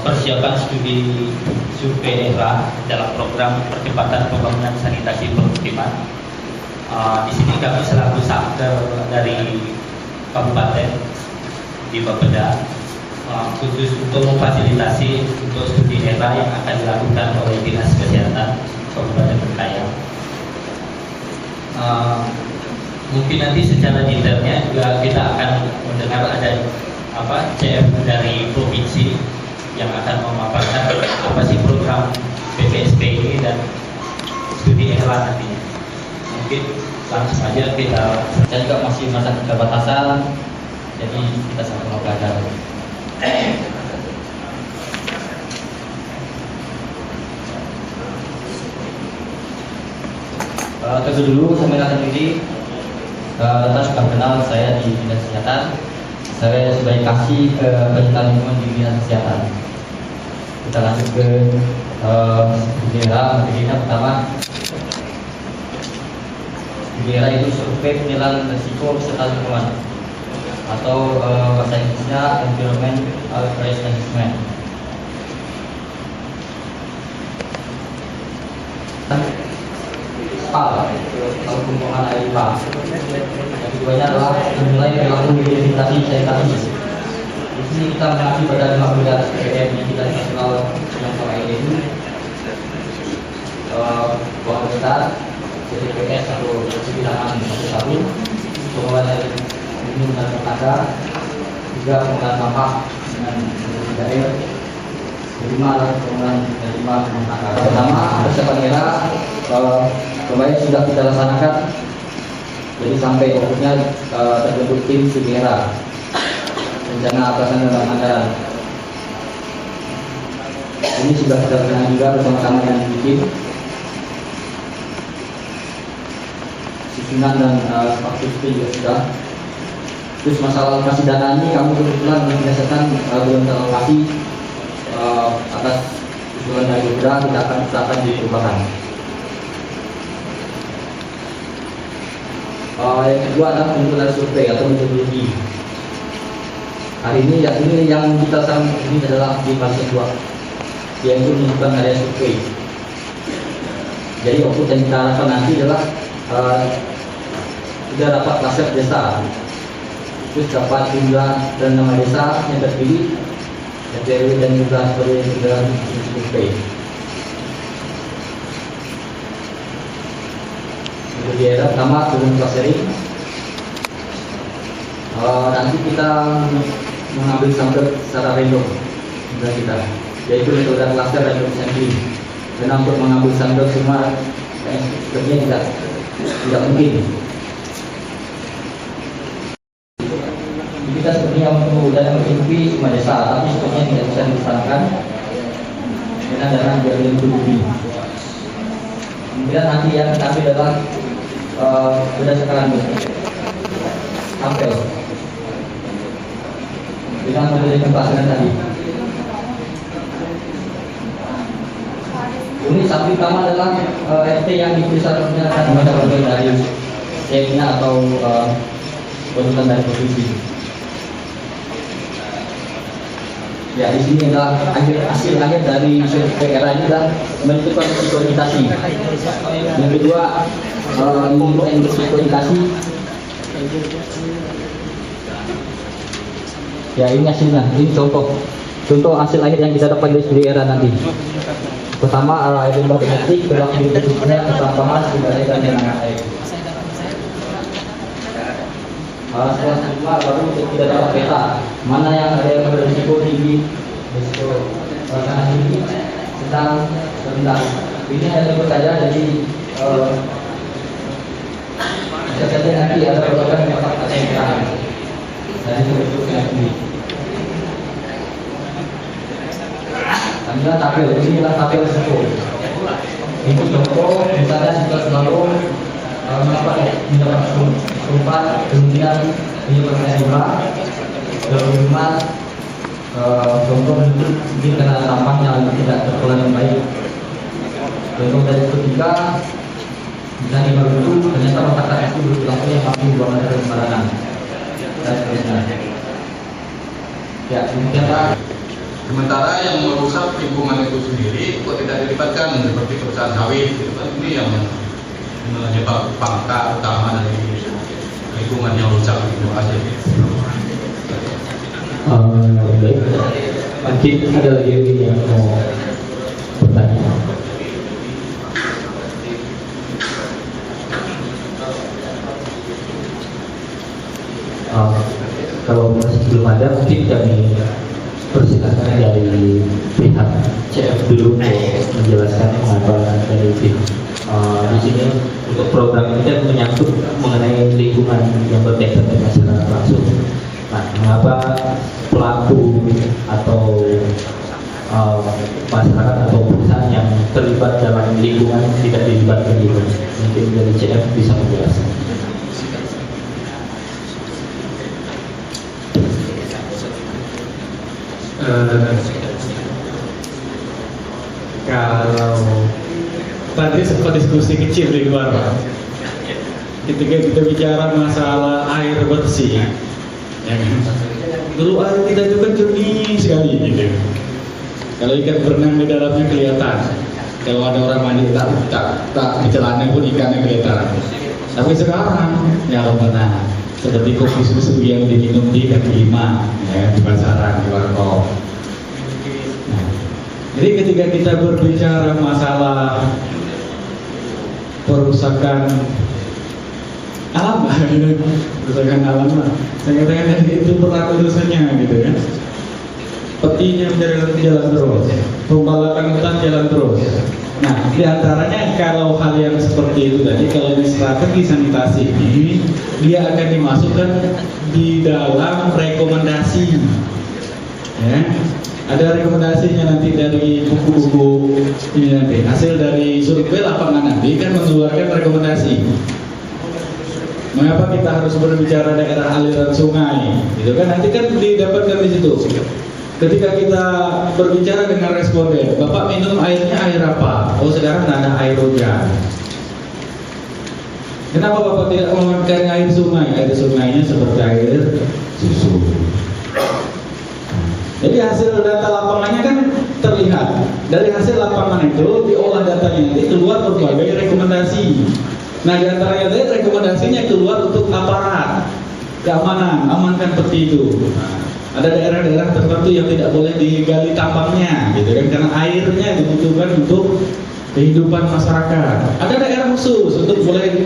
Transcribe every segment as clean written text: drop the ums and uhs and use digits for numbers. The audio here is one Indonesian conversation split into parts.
persiapan studi survei ERA dalam program percepatan pembangunan sanitasi permukiman. Di sini kami selaku satker dari kabupaten di Bapeda khusus untuk memfasilitasi untuk studi ERA yang akan dilakukan oleh Dinas Kesehatan Kabupaten Bengkayang. Mungkin nanti secara detailnya juga kita akan mendengar ada CF dari provinsi yang akan memaparkan apa sih program BPSP ini dan studi ERA nantinya. Mungkin langsung aja kita. Saya juga masih masa keterbatasan, jadi kita sama-sama belajar. Terus dulu saya mengenalkan diri. Kita sudah kenal saya di Dinas Kesehatan. Saya sudah dikasih ke pencinta lingkungan di Dinas Kesehatan. Kita lanjut ke materi pertama. ERA itu survei penilaian risiko beserta lingkungan atau bahasa Inggrisnya Environmental Risk Assessment. Kalau pembuangan air limbah. Yang keduanya adalah menilai perilaku vegetasi sanitasi. Di sini kita mengacu pada 5 pilar PPM yang kita nasional yang selama ini itu buang besar, CTPS atau kebijakan satu, pengelolaan air minum dan rumah juga pengelolaan sampah dengan air. Kelima adalah pengelolaan rumah tangga. Pertama, persiapan ERA kemarin sudah kita laksanakan. Jadi sampai pokoknya terbentuk tim studi ERA, rencana atasan dan anggaran. Ini sudah kita laksanakan juga bersama-sama dengan tim. Susunan dan faktur juga sudah. Terus masalah alokasi dana ini kami kebetulan berdasarkan belum teralokasi atas usulan dari beberapa kita akan usahakan di perubahan. Yang kedua adalah pengumpulan survei atau metodologi. Hari ini yang kita lakukan ini adalah di fase 2, yaitu menentukan area survei. Jadi output yang kita harapkan nanti adalah kita dapat klaster desa Terus dapat jumlah dan nama desa yang terpilih, RW dan jumlah sebagai dalam survei. Di daerah pertama turun clustering. Nanti kita mengambil sampel secara random juga kita, yaitu metode cluster random sampling. Dan untuk mengambil sampel semua sebenarnya tidak mungkin. Kita sebenarnya untuk dana mimpi cuma desa, tapi sebenarnya tidak bisa dilaksanakan dengan dana yang lebih. Kemudian nanti yang kita ambil adalah berdasarkan sampel dengan metode pembahasan tadi. Unit sampel pertama adalah RT yang diperiksa menggunakan dari CM-nya atau konsultan dari provinsi. Ya, di sini adalah hasil akhir dari survei era ini adalah menentukan psikoedukasi. Yang kedua, menentukan psikoedukasi. Ya, ini hasilnya. Ini contoh hasil akhir yang kita dapat dari era nanti. Pertama, limbah domestik, kedua bentuknya keselamatan, dan genangan air. Setelah kedua baru kita dapat peta mana yang ada yang berisiko tinggi, risiko sangat tinggi, sedang, rendah. Ini hanya saja, jadi bisa saja nanti ada beberapa yang dapat kesenjangan dari bentuknya ini. Inilah tabel, ini adalah tabel risiko. Ini contoh, misalnya kita selalu mendapat sumpat, kemudian ini berkaitan 25 contoh mungkin karena tampaknya tidak terkelola dengan baik. Contoh dari ketiga, misalnya baru ternyata masyarakat itu berlaku yang mampu buangan dari sembarangan dan seterusnya. Ya, demikianlah. Sementara yang merusak lingkungan itu sendiri kok tidak dilibatkan seperti perusahaan sawit, itu kan ini yang menyebab pangkal utama dari lingkungan yang rusak itu aja. Baik, mungkin ada lagi yang mau bertanya. Kalau masih belum ada, mungkin kami persilakan dari pihak CF dulu untuk menjelaskan mengapa dari pihak. Di sini untuk program ini kan menyangkut mengenai lingkungan yang berkaitan dengan masyarakat langsung. Nah, mengapa pelaku atau masyarakat atau perusahaan yang terlibat dalam lingkungan tidak dilibatkan gitu? Mungkin dari CF bisa menjelaskan. Kalau tadi sempat diskusi kecil di luar, ketika kita bicara masalah air bersih, ya kan? Dulu air kita itu kan jernih sekali gitu. Kalau ikan berenang di dalamnya kelihatan. Kalau ada orang mandi tak di celana pun ikannya kelihatan. Tapi sekarang ya benar. Seperti kopi susu yang diminum di kaki lima, ya, di pasaran, di warkop. Nah, jadi ketika kita berbicara masalah perusakan alam, perusakan alam, saya katakan itu berlaku dosanya, gitu kan. Petinya jalan terus, pembalakan hutan jalan terus. Nah, diantaranya kalau hal yang seperti itu tadi, kalau di strategi sanitasi ini, dia akan dimasukkan di dalam rekomendasi. Ya, ada rekomendasinya nanti dari buku-buku ini nanti. Hasil dari survei lapangan nanti kan mengeluarkan rekomendasi. Mengapa kita harus berbicara daerah aliran sungai? Gitu kan? Nanti kan didapatkan di situ. Ketika kita berbicara dengan responden, Bapak minum airnya air apa? Oh, sekarang ada air hujan. Kenapa Bapak tidak memakai air sungai? Air sungainya seperti air susu. Jadi hasil data lapangannya kan terlihat. Dari hasil lapangan itu diolah datanya nanti keluar berbagai rekomendasi. Nah, di antaranya rekomendasinya keluar untuk aparat. keamanan, amankan peti itu. Nah, ada daerah-daerah tertentu yang tidak boleh digali tambangnya, gitu kan, karena airnya dibutuhkan untuk kehidupan masyarakat. Ada daerah khusus untuk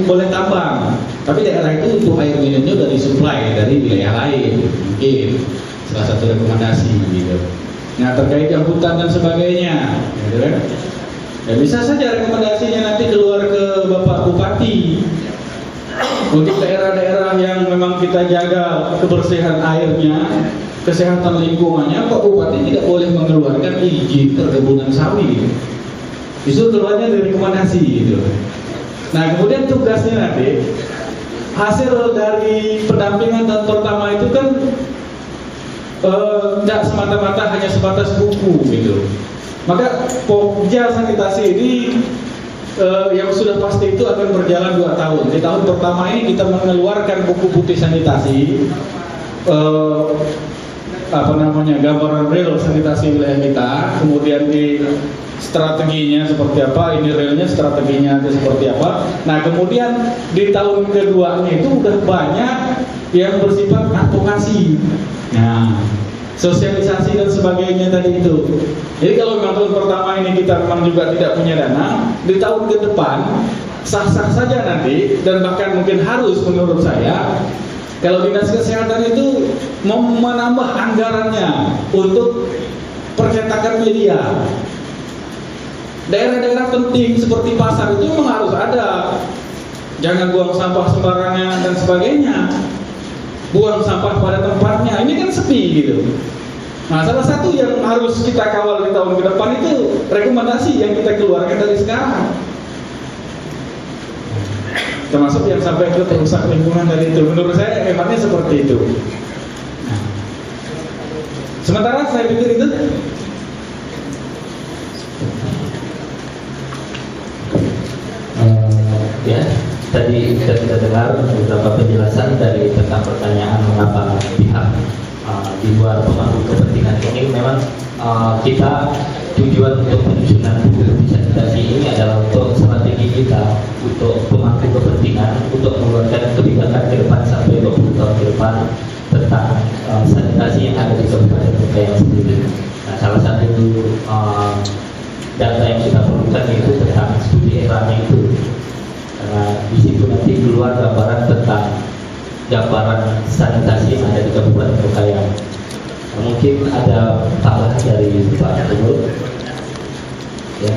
boleh tambang, tapi daerah itu untuk air minumnya udah disuplai dari wilayah lain, mungkin salah satu rekomendasi gitu. Nah, terkait yang hutan dan sebagainya, gitu kan. Ya bisa saja rekomendasinya nanti keluar ke Bapak Bupati untuk daerah-daerah yang memang kita jaga kebersihan airnya, kesehatan lingkungannya. Pak Bupati tidak boleh mengeluarkan izin perkebunan sawit. Justru keluarnya dari rekomendasi gitu. Nah, kemudian tugasnya nanti hasil dari pendampingan tahun pertama itu kan tidak semata-mata hanya sebatas buku gitu. Maka Pokja sanitasi ini yang sudah pasti itu akan berjalan 2 tahun. Di tahun pertama ini kita mengeluarkan buku putih sanitasi, gambaran real sanitasi wilayah kita, kemudian di strateginya seperti apa, ini realnya strateginya itu seperti apa. Nah, kemudian di tahun keduanya itu udah banyak yang bersifat advokasi. Nah, sosialisasi dan sebagainya tadi itu. Jadi kalau memang tahun pertama ini kita memang juga tidak punya dana, di tahun ke depan sah-sah saja nanti, dan bahkan mungkin harus menurut saya, kalau Dinas Kesehatan itu menambah anggarannya untuk percetakan media. Daerah-daerah penting seperti pasar itu memang harus ada. Jangan buang sampah sembarangan dan sebagainya. Buang sampah pada tempatnya. Ini kan sepi gitu. Nah, salah satu yang harus kita kawal di tahun ke depan itu rekomendasi yang kita keluarkan dari sekarang. Termasuk yang sampai ke perusak lingkungan dari itu. Menurut saya hematnya seperti itu. Nah, sementara saya pikir itu ya, tadi kita dengar beberapa penjelasan dari tentang pertanyaan mengapa pihak di luar pemangku kepentingan ini. Memang kita tujuan untuk penyusunan buku sanitasi ini adalah untuk strategi kita untuk pemangku kepentingan untuk mengeluarkan kebijakan ke depan sampai 20 tahun ke depan tentang sanitasi yang ada di Kabupaten Bengkayang sendiri. Nah, salah satu data yang kita perlukan yaitu tentang studi eranya itu. Karena di situ nanti keluar gambaran tentang gambaran sanitasi yang ada di Kabupaten Bengkayang. Nah, mungkin ada tambahan dari Pak Gubernur. Ya.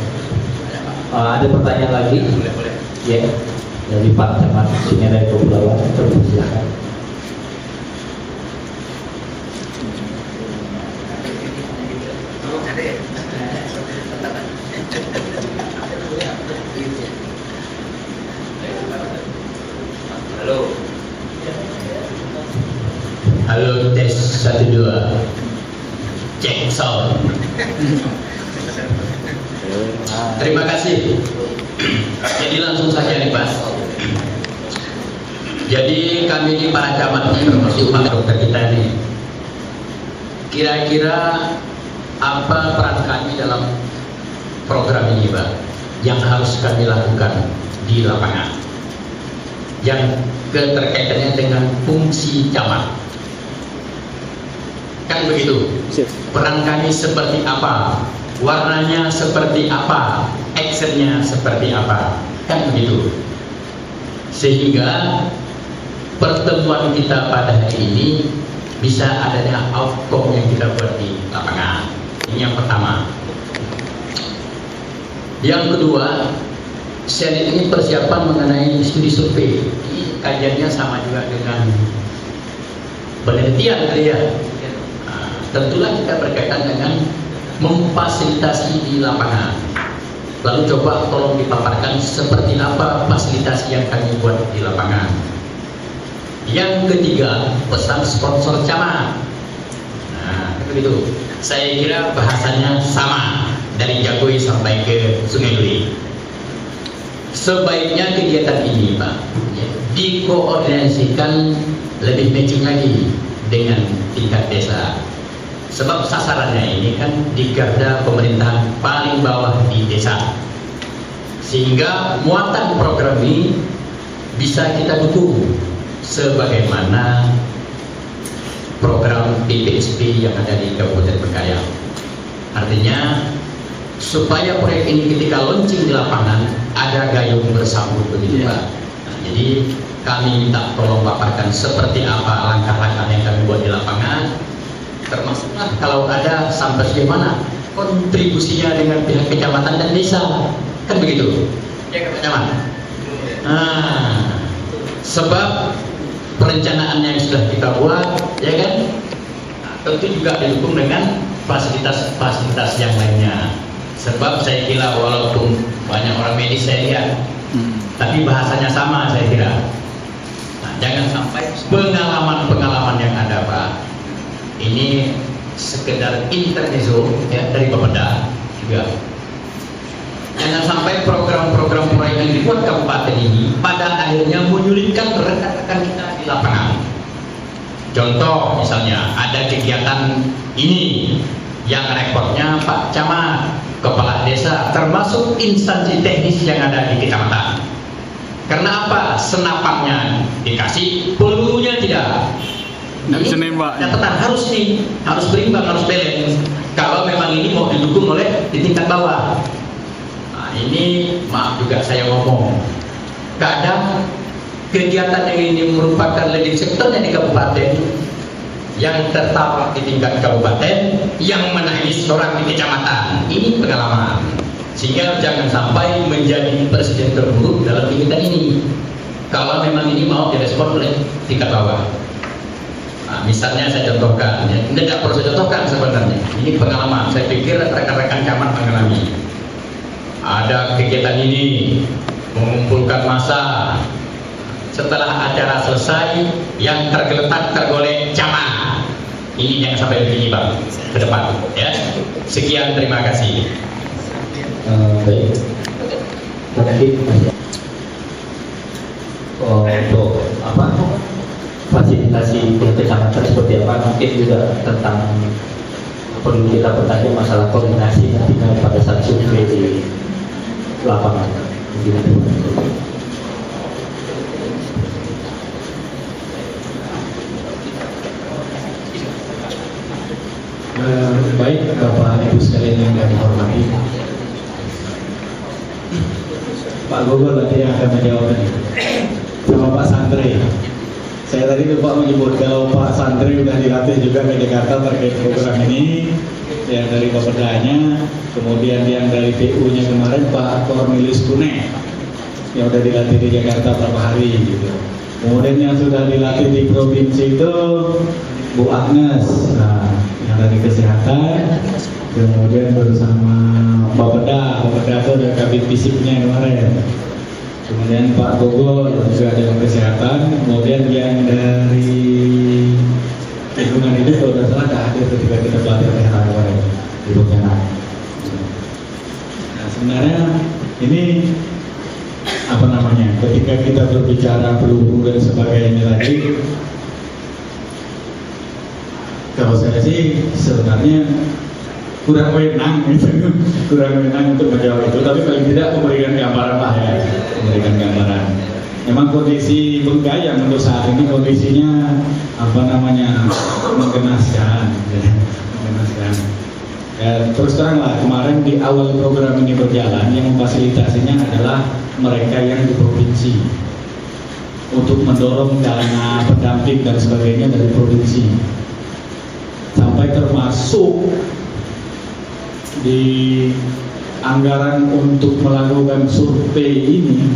Ada pertanyaan lagi? Ya. Dari Pak Camat Sungai Kepulauan. Silakan. Halo, tes 1 2. Cek sound. Terima kasih. Jadi langsung saja nih Pak. Jadi kami ini para camat termasuk Pak Dokter kita nih. Kira-kira apa peran kami dalam program ini Pak? Yang harus kami lakukan di lapangan? Yang keterkaitannya dengan fungsi camat. Kan begitu. Peran kami seperti apa? Warnanya seperti apa? Actionnya seperti apa? Kan begitu. Sehingga pertemuan kita pada hari ini bisa adanya outcome yang kita buat di lapangan. Ini yang pertama. Yang kedua, saya lihat ini persiapan mengenai studi survei. Kajiannya sama juga dengan penelitian kali ya. Nah, tentulah kita berkaitan dengan memfasilitasi di lapangan. Lalu coba tolong dipaparkan seperti apa fasilitasi yang kami buat di lapangan. Yang ketiga, pesan sponsor camat. Nah, begitu. Saya kira bahasanya sama dari Jagoy sampai ke Sungai Duri. Sebaiknya kegiatan ini Pak dikoordinasikan lebih matching lagi dengan tingkat desa. Sebab sasarannya ini kan di garda pemerintahan paling bawah di desa. Sehingga muatan program ini bisa kita dukung sebagaimana program PPSP yang ada di Kabupaten Bengkayang. Artinya supaya proyek ini ketika launching di lapangan ada gayung bersambut begitu Pak. Nah, jadi kami minta tolong paparkan seperti apa langkah-langkah yang kami buat di lapangan, termasuklah kalau ada sampai bagaimana kontribusinya dengan pihak kecamatan dan desa, kan begitu ya Pak Camat. Sebab perencanaan yang sudah kita buat ya kan, tentu juga didukung dengan fasilitas-fasilitas yang lainnya. Sebab saya kira walaupun banyak orang medis saya lihat, tapi bahasanya sama saya kira. Nah, jangan sampai pengalaman-pengalaman yang ada Pak, ini sekedar intermezzo ya, dari Bapeda juga. Jangan sampai program-program proyek yang dibuat kabupaten ini pada akhirnya menyulitkan rekan-rekan kita di lapangan. Contoh misalnya ada kegiatan ini yang rekodnya Pak Camat, Kepala Desa, termasuk instansi teknis yang ada di kecamatan. Karena apa? Senapannya dikasih, pelurunya tidak. Nggak bisa nembak. Catatan harus nih, harus berimbang, harus balance. Kalau memang ini mau didukung oleh di tingkat bawah. Nah, ini maaf juga saya ngomong. Kadang kegiatan yang ini merupakan leading sektornya di kabupaten, yang tertapak di tingkat kabupaten, yang menangis orang di kecamatan. Ini pengalaman. Sehingga jangan sampai menjadi presiden terburuk dalam kegiatan ini. Kalau memang ini mau direspon oleh tingkat bawah. Nah, misalnya saya contohkan, ya, tidak perlu saya contohkan sebenarnya. Ini pengalaman. Saya pikir rekan-rekan camat mengalami. Ada kegiatan ini mengumpulkan massa. Setelah acara selesai, yang tergolek camat. Ini jangan sampai begini Bang, ke depan. Ya. Sekian, terima kasih. Baik. Untuk apa? Fasilitasi kecamatan seperti apa? Mungkin juga tentang perlu kita bertanya masalah koordinasi nantinya pada saat survei di lapangan. Baik Bapak Ibu sekalian yang kami hormati, Pak Gogol tadi yang akan menjawab ini sama Pak Santri. Saya tadi lupa menyebut kalau Pak Santri sudah dilatih juga ke Jakarta terkait program ini, yang dari Bapedanya, kemudian yang dari PU-nya kemarin Pak Cornelius Kune yang sudah dilatih di Jakarta beberapa hari gitu. Kemudian yang sudah dilatih di provinsi itu Bu Agnes, nah, yang dari kesehatan, kemudian bersama Bapeda itu ada kabin fisiknya kemarin. Kemudian Pak Gogol juga dalam kesehatan, kemudian yang dari lingkungan hidup kalau tidak salah tidak hadir ketika kita belajar kesehatan kemarin di Pontianak. Nah, sebenarnya ini apa namanya? Ketika kita berbicara peluru dan sebagainya tadi, kalau saya sih sebenarnya kurang wewenang gitu, kurang wewenang untuk menjawab itu, tapi paling tidak memberikan gambaran lah ya, memberikan gambaran. Memang kondisi Bengkayang untuk saat ini kondisinya apa namanya menggenaskan, ya, menggenaskan. Ya, terus terang lah kemarin di awal program ini berjalan yang memfasilitasinya adalah mereka yang di provinsi untuk mendorong dana pendamping dan sebagainya dari provinsi, sampai termasuk di anggaran untuk melakukan survei ini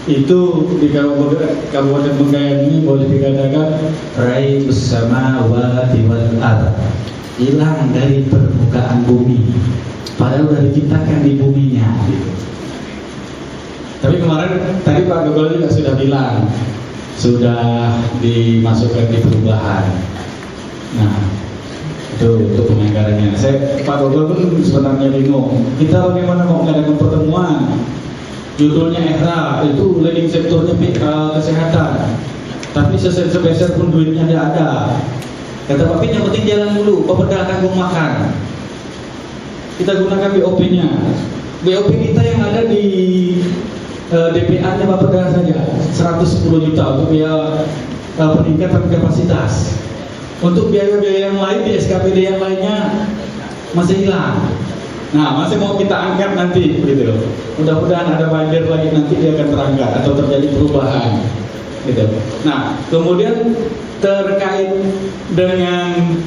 itu di Kabupaten Bengkayang ini boleh dikatakan rai bersama wati wal ard, hilang dari permukaan bumi padahal sudah diciptakan di buminya gitu. Tapi kemarin tadi Pak Gogol juga sudah bilang sudah dimasukkan di perubahan. Nah, itu untuk penganggarannya. Pak Gogol pun sebenarnya bingung. Kita bagaimana mau mengadakan pertemuan? Judulnya EHRA, itu leading sektornya kesehatan. Tapi sepeser pun duitnya tidak ada. Kata Pak Pin, yang penting jalan dulu. Bapeda tanggung makan. Kita gunakan BOP-nya. BOP kita yang ada di DPA-nya Bapeda saja 110 juta untuk biaya peningkatan kapasitas. Untuk biaya-biaya yang lain di SKPD yang lainnya masih hilang. Nah, masih mau kita angkat nanti gitu. Mudah-mudahan ada banjir lagi nanti dia akan terangkat atau terjadi perubahan gitu. Nah, kemudian terkait dengan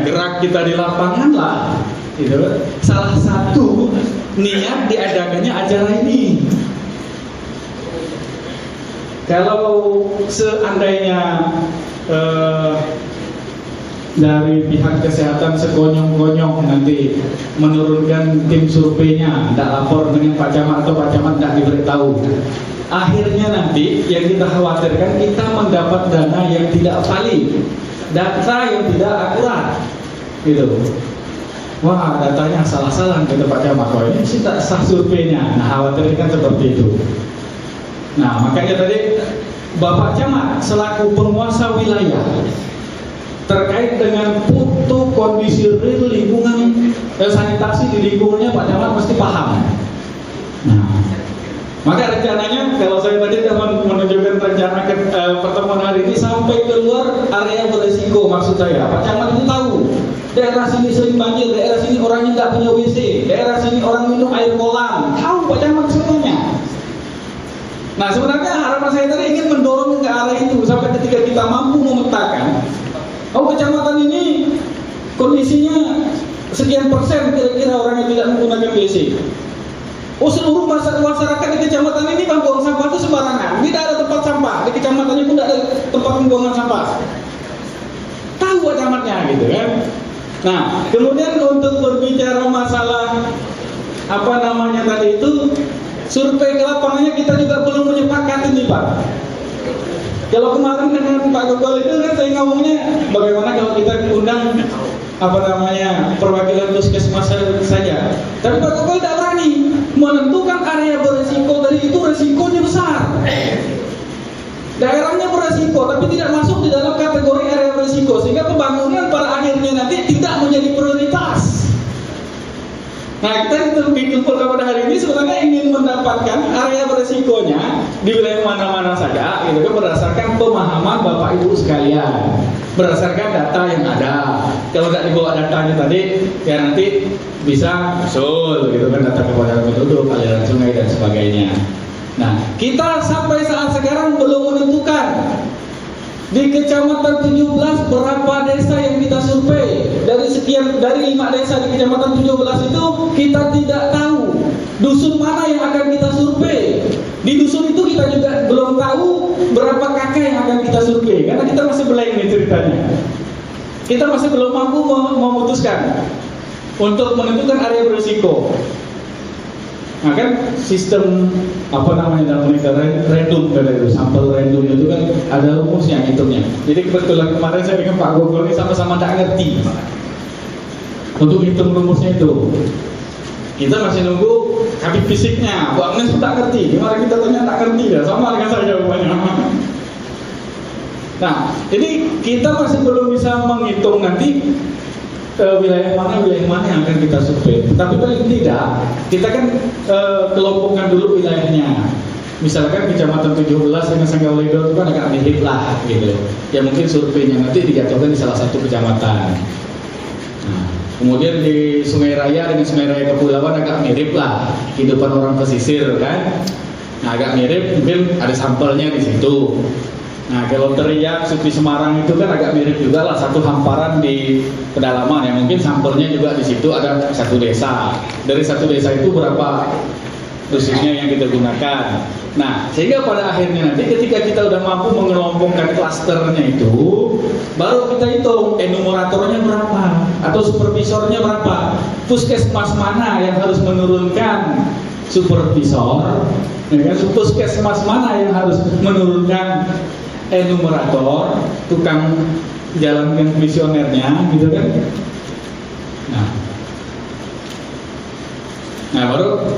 gerak kita di lapangan lah gitu. Salah satu niat diadakannya acara ini. Kalau seandainya dari pihak kesehatan sekonyong-konyong nanti menurunkan tim surveinya, tidak lapor dengan Pak Camat atau Pak Camat tidak diberitahu, akhirnya nanti yang kita khawatirkan kita mendapat dana yang tidak valid, data yang tidak akurat, gitu. Wah, datanya salah-salah kata Pak Camat, wah ini sih tak sah surveinya. Nah, khawatirnya kan seperti itu. Nah, makanya tadi Bapak Camat selaku penguasa wilayah terkait dengan foto kondisi real lingkungan sanitasi di lingkungannya Pak Camat mesti paham. Nah, maka rencananya kalau saya tadi sudah menunjukkan rencana pertemuan hari ini sampai keluar area beresiko, maksud saya Pak Camat itu tahu daerah sini sering banjir, daerah sini orangnya nggak punya WC, daerah sini orang minum air kolam, tahu Pak Camat semuanya. Nah, sebenarnya harapan saya tadi ingin mendorong ke arah itu sampai ketika kita mampu memetakan, oh kecamatan ini kondisinya sekian persen kira-kira orang yang tidak menggunakan WC. Oh, seluruh masyarakat di kecamatan ini buang sampah itu sembarangan, tidak ada tempat sampah di kecamatan ini pun tidak ada tempat pembuangan sampah. Tahu kecamatannya gitu kan. Nah, kemudian untuk berbicara masalah tadi itu survei ke lapangannya kita juga belum menyepakati nih Pak. Kalau kemarin dengan Pak Gogol itu kan saya ngomongnya bagaimana kalau kita diundang perwakilan puskesmas saja. Tapi Pak Gogol tidak berani menentukan area beresiko, dari itu resikonya besar. Daerahnya beresiko tapi tidak masuk di dalam kategori area beresiko, sehingga pembangunan pada akhirnya nanti tidak menjadi prioritas. Nah, kita bikin pada hari ini sebenarnya ingin mendapatkan area beresikonya di wilayah mana-mana saja, gitu kan, berdasarkan pemahaman Bapak Ibu sekalian, berdasarkan data yang ada. Kalau tidak dibawa datanya tadi, ya nanti bisa usul, gitu kan, data kepadaran penduduk, aliran sungai dan sebagainya. Nah, kita sampai saat sekarang belum menentukan di kecamatan 17 berapa desa yang kita survei. Dari 5 desa di kecamatan 17 itu kita tidak tahu dusun mana yang akan kita survei. Di dusun itu kita juga belum tahu berapa kakak yang akan kita survei, karena kita masih blank nih ceritanya. Kita masih belum mampu memutuskan untuk menentukan area berisiko. Nah kan sistem dalam monitor random kan itu, sampel random itu kan ada rumusnya hitungnya. Jadi kebetulan kemarin saya dengan Pak Gogol ini sama-sama tak ngerti untuk hitung rumusnya itu. Kita masih nunggu habis fisiknya, Bu Agnes tak ngerti. Gimana kita tanya tak ngerti ya, sama dengan saya jawabannya. Nah, jadi kita masih belum bisa menghitung nanti wilayah mana yang akan kita survei. Tapi paling tidak kita kan kelompokkan dulu wilayahnya. Misalkan kecamatan 17 dengan Sanggauledo itu kan agak mirip lah gitu. Ya mungkin surveinya nanti dijatuhkan di salah satu kecamatan. Nah, kemudian di Sungai Raya dengan Sungai Raya Kepulauan agak mirip lah kehidupan orang pesisir kan. Nah, agak mirip, mungkin ada sampelnya di situ. Nah, kalau Teriak, Supi Semarang itu kan agak mirip juga lah, satu hamparan di pedalaman ya, mungkin sampelnya juga di situ ada satu desa. Dari satu desa itu berapa dusunnya yang kita gunakan. Nah, sehingga pada akhirnya nanti ketika kita udah mampu mengelompokkan klasternya itu, baru kita hitung enumeratornya berapa atau supervisornya berapa, puskesmas mana yang harus menurunkan supervisor, ya kan, puskesmas mana yang harus menurunkan enumerator, tukang jalankan misionernya, gitu kan. Nah baru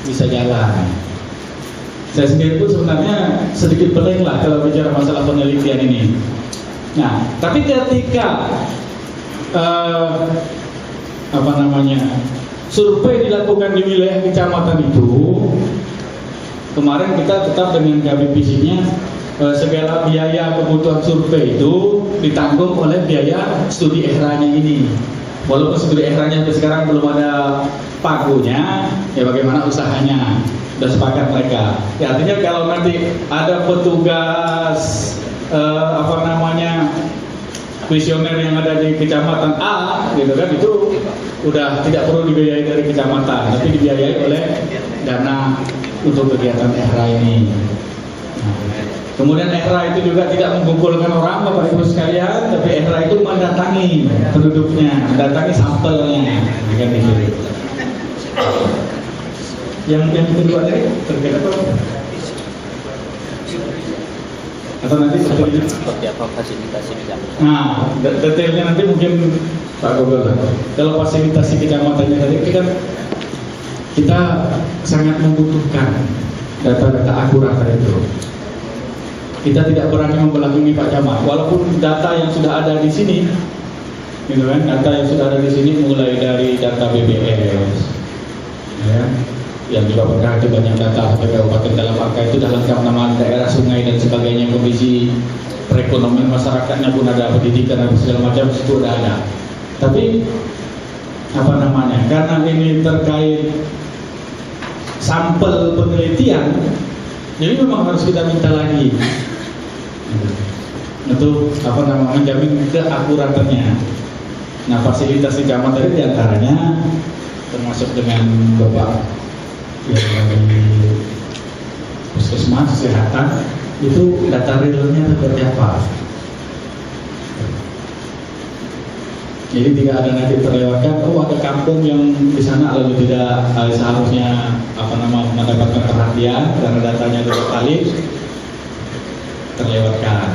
bisa jalan. Saya sendiri pun sebenarnya sedikit pening lah kalau bicara masalah penelitian ini. Nah, tapi ketika survei dilakukan di wilayah kecamatan itu, kemarin kita tetap dengan KBPC-nya segala biaya kebutuhan survei itu ditanggung oleh biaya studi EHRA-nya ini. Walaupun studi EHRA-nya sampai sekarang belum ada pagunya, ya bagaimana usahanya, sudah sepakat mereka. Ya artinya kalau nanti ada petugas kuesioner yang ada di kecamatan A, gitu kan, itu udah tidak perlu dibiayai dari kecamatan, tapi dibiayai oleh dana untuk kegiatan EHRA ini. Kemudian EHRA itu juga tidak mengumpulkan orang, Bapak Ibu sekalian, tapi EHRA itu mendatangi penduduknya, mendatangi sampelnya, kan gitu. Yang kedua tadi terkait apa? Atau nanti seperti apa fasilitasi kecamatan? Nah, detailnya nanti mungkin Pak Gobel. Kalau fasilitasi kecamatannya tadi kita sangat membutuhkan data-data akurat itu. Kita tidak berani membelakangi Pak Camat, walaupun data yang sudah ada di sini, gitu kan, data yang sudah ada di sini mulai dari data BBS, ya, yang juga berarti banyak data sampai kabupaten dalam angka itu dah lengkap nama daerah, sungai dan sebagainya, kondisi perekonomian masyarakatnya pun ada, pendidikan dan segala macam itu sudah ada. Tapi karena ini terkait sampel penelitian, jadi memang harus kita minta lagi untuk menjamin keakuratannya. Nah, fasilitas di kecamatan tadi diantaranya termasuk dengan Bapak yang dari puskesmas kesehatan itu data realnya seperti apa. Jadi tidak ada nanti terlewatkan, ada kampung yang di sana lalu tidak seharusnya mendapatkan perhatian karena datanya tidak valid, terlewatkan.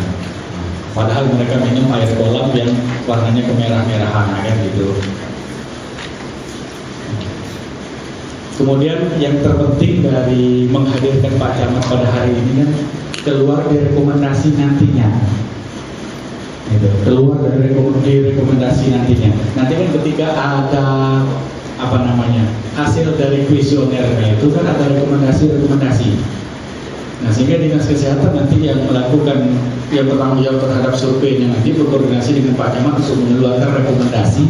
Padahal mereka minum air kolam yang warnanya kemerah-merahan, kan gitu. Kemudian yang terpenting dari menghadirkan Pak Camat pada hari ini kan keluar dari rekomendasi nantinya. Keluar dari rekomendasi nantinya. Nanti kan ketika ada hasil dari kuesionernya itu kan ada rekomendasi. Nah, sehingga Dinas Kesehatan nanti yang melakukan, yang bertanggung jawab terhadap surveinya nanti berkoordinasi dengan Pak Camat untuk mengeluarkan rekomendasi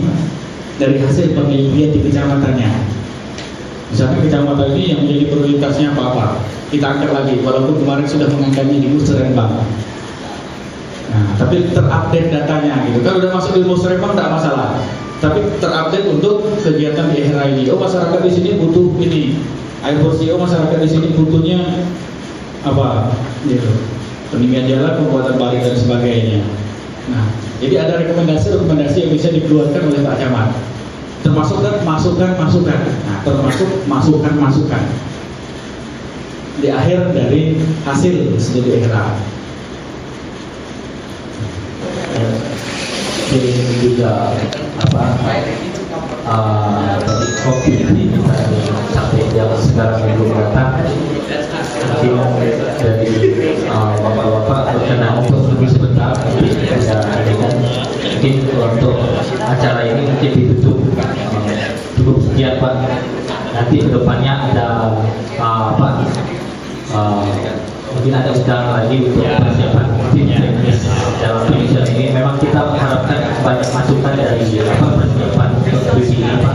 dari hasil penelitian di kecamatannya. Misalnya kecamatan ini yang menjadi prioritasnya apa? Kita angkat lagi, walaupun kemarin sudah mengangkatnya di Musrembang. Nah, tapi terupdate datanya gitu. Kalau udah masuk di Musrembang tidak masalah. Tapi terupdate untuk kegiatan di EHRA ini. Masyarakat di sini butuh ini. Air bersih. Masyarakat di sini butuhnya apa? Gitu. Pendinginan jalan, pembuatan balik dan sebagainya. Nah, jadi ada rekomendasi yang bisa dikeluarkan oleh Pak Camat. Termasuk kan masukan. Nah, termasuk masukan di akhir dari hasil studi EHRA. Ini juga dari kopi ini sampai yang sekarang belum datang, mungkin dari bapak-bapak berkenan untuk lebih sebentar bisa adegan mungkin untuk acara ini mungkin ditutup cukup sekian Pak. Nanti kedepannya ada mungkin ada undangan lagi untuk persiapan tim teknis dalam tulisan ini. Memang kita mengharapkan banyak masukan dari persiapan untuk tulisan ini Pak.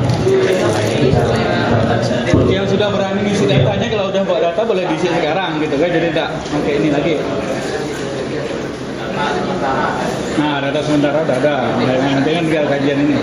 Yang sudah berani ngisi datanya, kalau udah buat data boleh diisi sekarang gitu kan, jadi tidak pakai ini lagi. Nah, data sementara udah ada. Nanti kan tinggal kajian ini.